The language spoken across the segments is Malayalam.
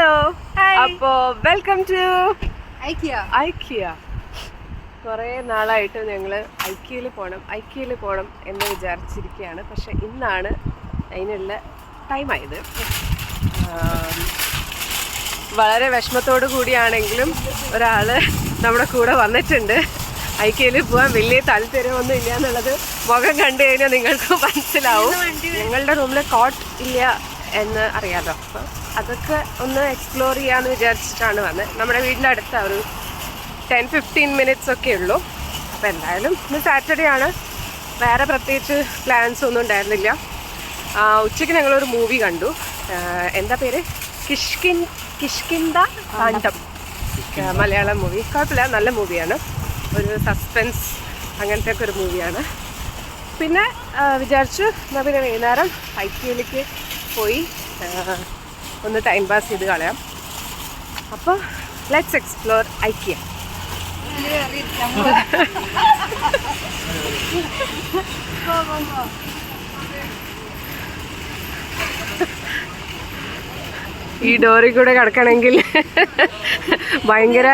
ഹലോ, അപ്പോ വെൽക്കം ടു ഐക്കിയ. കുറേ നാളായിട്ട് ഞങ്ങൾ ഐക്കിയയിൽ പോകണം എന്ന് വിചാരിച്ചിരിക്കുകയാണ്. പക്ഷെ ഇന്നാണ് അതിനുള്ള ടൈമായത്. വളരെ വിഷമത്തോടു കൂടിയാണെങ്കിലും ഒരാൾ നമ്മുടെ കൂടെ വന്നിട്ടുണ്ട്. ഐക്കിയയിൽ പോകാൻ വലിയ താല്പര്യമൊന്നും ഇല്ല എന്നുള്ളത് മുഖം കണ്ടു കഴിഞ്ഞാൽ നിങ്ങൾക്ക് മനസ്സിലാവും. ഞങ്ങളുടെ റൂമിൽ കോട്ട് ഇല്ല എന്ന് അറിയാമല്ലോ, അപ്പോൾ അതൊക്കെ ഒന്ന് എക്സ്പ്ലോർ ചെയ്യാമെന്ന് വിചാരിച്ചിട്ടാണ് വന്നത്. നമ്മുടെ വീടിൻ്റെ അടുത്ത ഒരു 10-15 മിനിറ്റ്സ് ഒക്കെ ഉള്ളൂ. അപ്പോൾ എന്തായാലും ഇന്ന് സാറ്റർഡേ ആണ്, വേറെ പ്രത്യേകിച്ച് പ്ലാൻസ് ഒന്നും ഉണ്ടായിരുന്നില്ല. ഉച്ചയ്ക്ക് ഞങ്ങളൊരു മൂവി കണ്ടു. എന്താ പേര്? കിഷ്കിന്ദ കാണ്ഡം, മലയാളം മൂവി. കുഴപ്പമില്ല, നല്ല മൂവിയാണ്. ഒരു സസ്പെൻസ് അങ്ങനത്തെ ഒക്കെ ഒരു മൂവിയാണ്. പിന്നെ വിചാരിച്ചു എന്നാൽ പിന്നെ വൈകുന്നേരം ഐക്കിയയിലേക്ക് പോയി ഒന്ന് ടൈം പാസ് ചെയ്ത് കളയാം. അപ്പോൾ ലെറ്റ്സ് എക്സ്പ്ലോർ ഐക്കിയ. ഈ ഡോറിൽ കൂടെ കിടക്കണമെങ്കിൽ ഭയങ്കര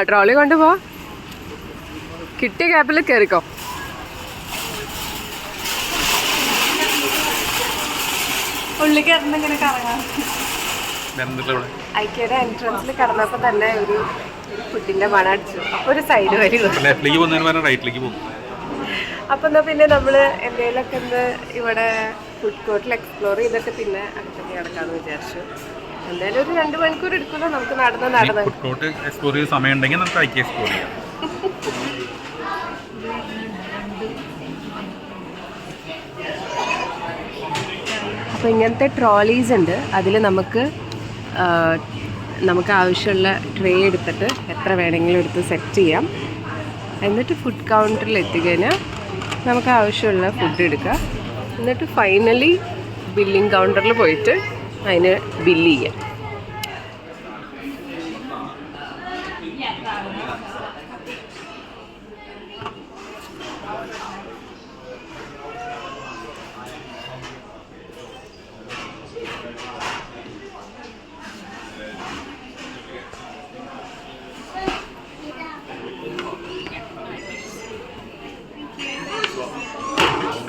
ട്രോളി കൊണ്ടുപോ. കിട്ടിയ ക്യാപ്പിൽ കയറിക്കോ. ഐക്യയുടെ എൻട്രൻസിൽ കടന്നപ്പോൾ തന്നെ ഒരു ഫുഡിന്റെ മണം അടിച്ചു. അപ്പോൾ ഒരു സൈഡ് വരും. അപ്പം എന്നാൽ പിന്നെ നമ്മൾ എന്തെങ്കിലുമൊക്കെ ഒന്ന് ഇവിടെ ഫുഡ് കോർട്ടിൽ എക്സ്പ്ലോർ ചെയ്തിട്ട് പിന്നെ അടുത്തേക്ക് കിടക്കാമെന്ന് വിചാരിച്ചു. എന്തായാലും ഒരു 2 മണിക്കൂർ എടുക്കുമല്ലോ നമുക്ക് നടന്ന് എക്സ്പ്ലോർ ചെയ്ത സമയം ഉണ്ടെങ്കിൽ നമുക്ക് ഐക്കിയ എക്സ്പ്ലോർ ചെയ്യാം. അപ്പോൾ ഇങ്ങനത്തെ ട്രോളീസ് ഉണ്ട്. അതിൽ നമുക്ക് ആവശ്യമുള്ള ട്രേ എടുത്തിട്ട് എത്ര വേണമെങ്കിലും എടുത്ത് സെറ്റ് ചെയ്യാം. എന്നിട്ട് ഫുഡ് കൗണ്ടറിൽ എത്തിക്കഴിഞ്ഞാൽ നമുക്ക് ആവശ്യമുള്ള ഫുഡ് എടുക്കുക. എന്നിട്ട് ഫൈനലി ബില്ലിംഗ് കൗണ്ടറിൽ പോയിട്ട് അതിന് ബില്ല് ചെയ്യാം.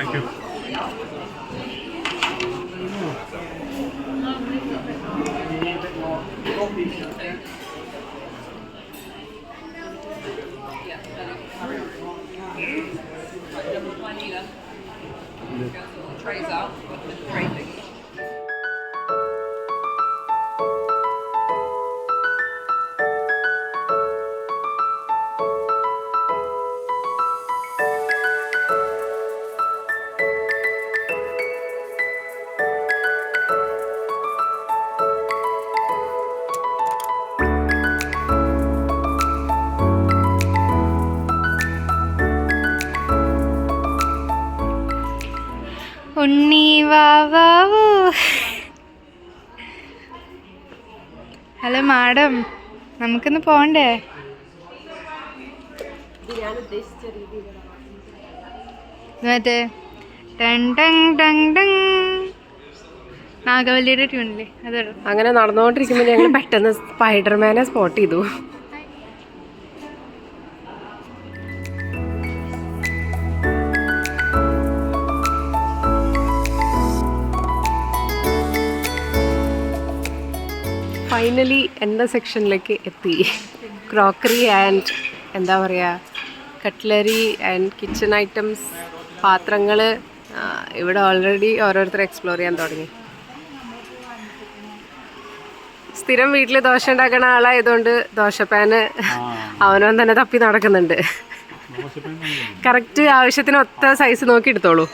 Thank you. Trays out with the tray thing. Unni വാവൂ. ഹലോ മാഡം, നമുക്കിന്ന് പോണ്ടേ? മറ്റേ നാഗവല്ലിയുടെ ട്യൂണില്ലേ അതോ? അങ്ങനെ നടന്നുകൊണ്ടിരിക്കുമ്പോൾ ഞങ്ങൾ പെട്ടെന്ന് സ്പൈഡർമാനെ സ്പോട്ട് ചെയ്തു. ഫൈനലി എൻ്റെ സെക്ഷനിലേക്ക് എത്തി. ക്രോക്കറി ആൻഡ് എന്താ പറയുക, കട്ട്ലറി ആൻഡ് കിച്ചൺ ഐറ്റംസ്, പാത്രങ്ങൾ. ഇവിടെ ഓൾറെഡി ഓരോരുത്തർ എക്സ്പ്ലോർ ചെയ്യാൻ തുടങ്ങി. സ്ഥിരം വീട്ടിൽ ദോശ ഉണ്ടാക്കുന്ന ആളായതുകൊണ്ട് ദോശപ്പാന് അവനവൻ തന്നെ തപ്പി നടക്കുന്നുണ്ട്. കറക്റ്റ് ആവശ്യത്തിന് ഒത്ത സൈസ് നോക്കി എടുത്തോളൂ.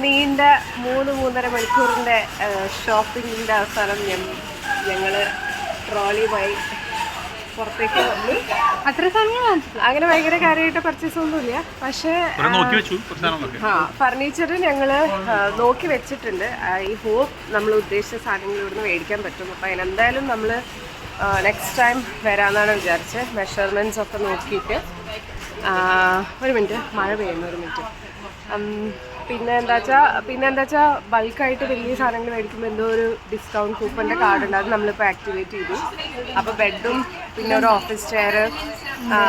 നീണ്ട 3-3.5 മണിക്കൂറിൻ്റെ ഷോപ്പിങ്ങിൻ്റെ അവസാനം ഞങ്ങൾ ട്രോളിയുമായി പുറത്തേക്ക് വന്നു. അത്ര സമയം വാങ്ങിച്ചില്ല. അങ്ങനെ ഭയങ്കര കാര്യമായിട്ട് പർച്ചേസ് ഒന്നുമില്ല. പക്ഷേ നോക്കി വെച്ചു കുറച്ച് സാധനങ്ങളൊക്കെ. ഫർണിച്ചർ ഞങ്ങൾ നോക്കി വെച്ചിട്ടുണ്ട്. ഐ ഹോപ്പ് നമ്മൾ ഉദ്ദേശിച്ച സാധനങ്ങൾ ഇവിടുന്ന് മേടിക്കാൻ പറ്റും. അപ്പോൾ അതിനെന്തായാലും നമ്മൾ നെക്സ്റ്റ് ടൈം വരാമെന്നാണ് വിചാരിച്ചത്. മെഷർമെൻറ്റ്സ് ഒക്കെ നോക്കിയിട്ട്. ഒരു മിനിറ്റ്, മഴ പെയ്യുന്നു, ഒരു മിനിറ്റ്. പിന്നെ എന്താ വെച്ചാൽ ബൾക്കായിട്ട് വലിയ സാധനങ്ങൾ മേടിക്കുമ്പോൾ എന്തോ ഒരു ഡിസ്കൗണ്ട് കൂപ്പൻ്റെ കാർഡ് ഉണ്ട്. അത് നമ്മളിപ്പോൾ ആക്ടിവേറ്റ് ചെയ്തു. അപ്പോൾ ബെഡും പിന്നെ ഒരു ഓഫീസ് ചെയർ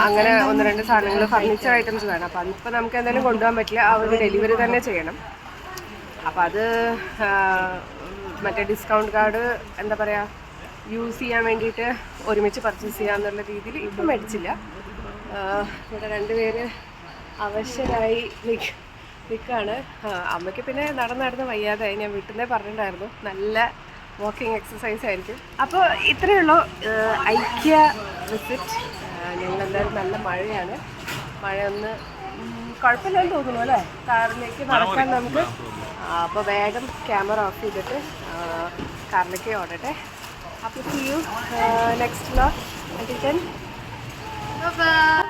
അങ്ങനെ 1-2 സാധനങ്ങൾ ഫർണിച്ചർ ഐറ്റംസ് വേണം. അപ്പോൾ അതിപ്പോൾ നമുക്ക് എന്തായാലും കൊണ്ടുപോകാൻ പറ്റില്ല. ആ ഒരു ഡെലിവറി തന്നെ ചെയ്യണം. അപ്പോൾ അത് മറ്റേ ഡിസ്കൗണ്ട് കാർഡ് എന്താ പറയുക യൂസ് ചെയ്യാൻ വേണ്ടിയിട്ട് ഒരുമിച്ച് പർച്ചേസ് ചെയ്യാന്നുള്ള രീതിയിൽ ഇപ്പം മേടിച്ചില്ല. ഇവിടെ 2 പേര് അവശരായി നിൽക്കുകയാണ്. അമ്മയ്ക്ക് പിന്നെ നടന്ന് വയ്യാതായി. ഞാൻ വീട്ടിൽ നിന്നേ പറഞ്ഞിട്ടുണ്ടായിരുന്നു നല്ല വാക്കിംഗ് എക്സസൈസ് ആയിരിക്കും. അപ്പോൾ ഇത്രയേ ഉള്ളൂ ഐക്യ വിസിറ്റ്. ഞങ്ങളെന്തായാലും നല്ല മഴയാണ്. മഴ ഒന്ന് കുഴപ്പമില്ലെന്ന് തോന്നുന്നു അല്ലേ? കാറിലേക്ക് നടക്കാൻ നമുക്ക്. അപ്പോൾ വേഗം ക്യാമറ ഓഫ് ചെയ്തിട്ട് കാറിലേക്ക് ഓടട്ടെ. അപ്പോൾ see you next vlog. Until then, bye bye.